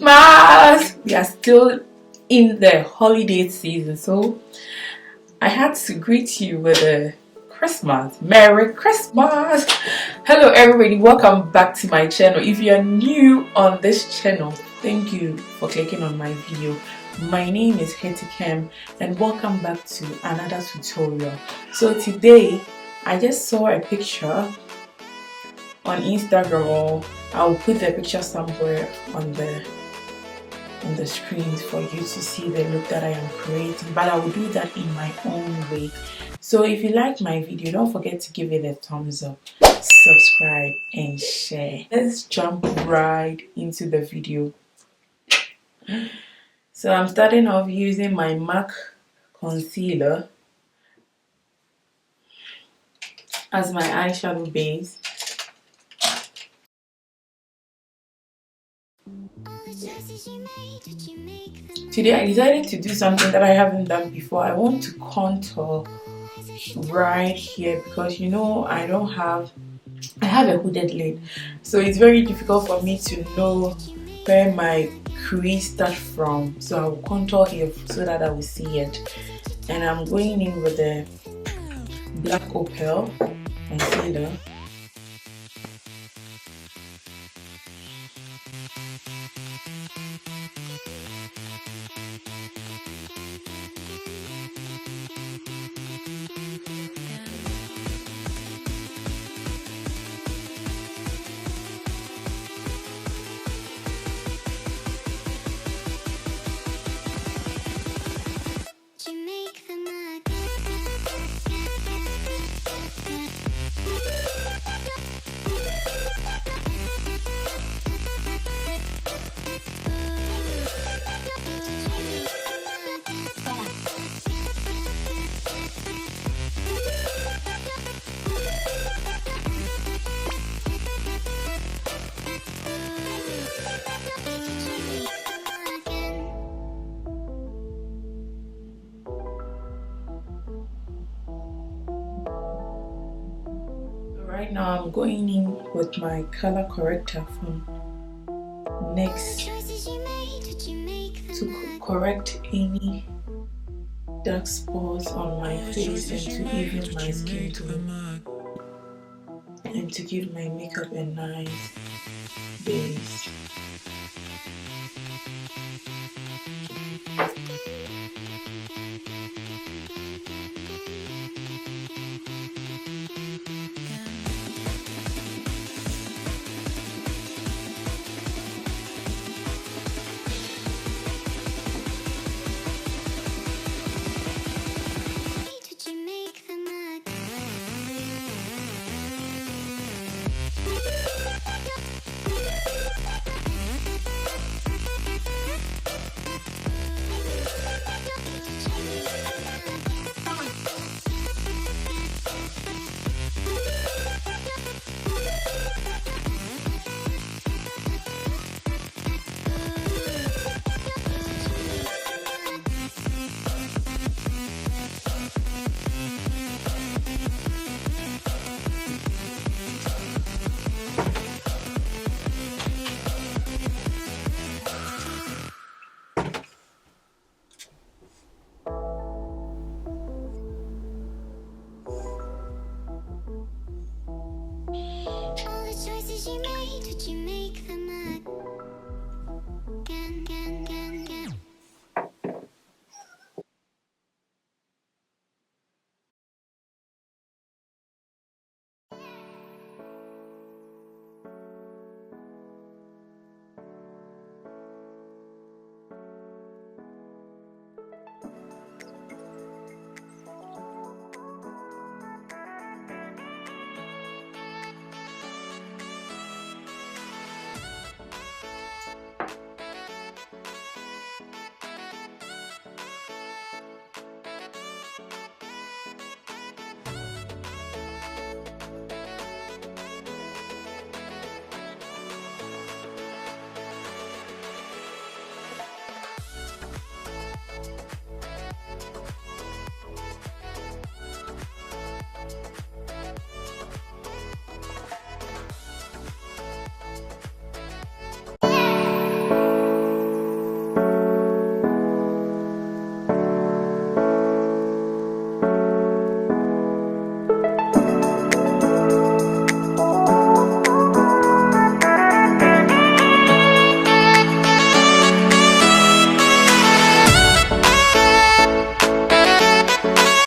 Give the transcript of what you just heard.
Christmas! We are still in the holiday season, so I had to greet you with a Christmas. Merry Christmas! Hello everybody, welcome back to my channel. If you are new on this channel, thank you for clicking on my video. My name is Hetikem and welcome back to another tutorial. So today I just saw a picture on Instagram, or I'll put the picture somewhere on the screens for you to see the look that I am creating, but I will do that in my own way. So if you like my video, don't forget to give it a thumbs up, subscribe and share. Let's jump right into the video. So I'm starting off using my MAC concealer as my eyeshadow base. Today I decided to do something that I haven't done before. I want to contour right here because you know I have a hooded lid, so it's very difficult for me to know where my crease starts from. So I will contour here so that I will see it, and I'm going in with the black opal concealer. Right now I'm going in with my color corrector from NYX to correct any dark spots on my face and to even my skin tone and to give my makeup a nice base.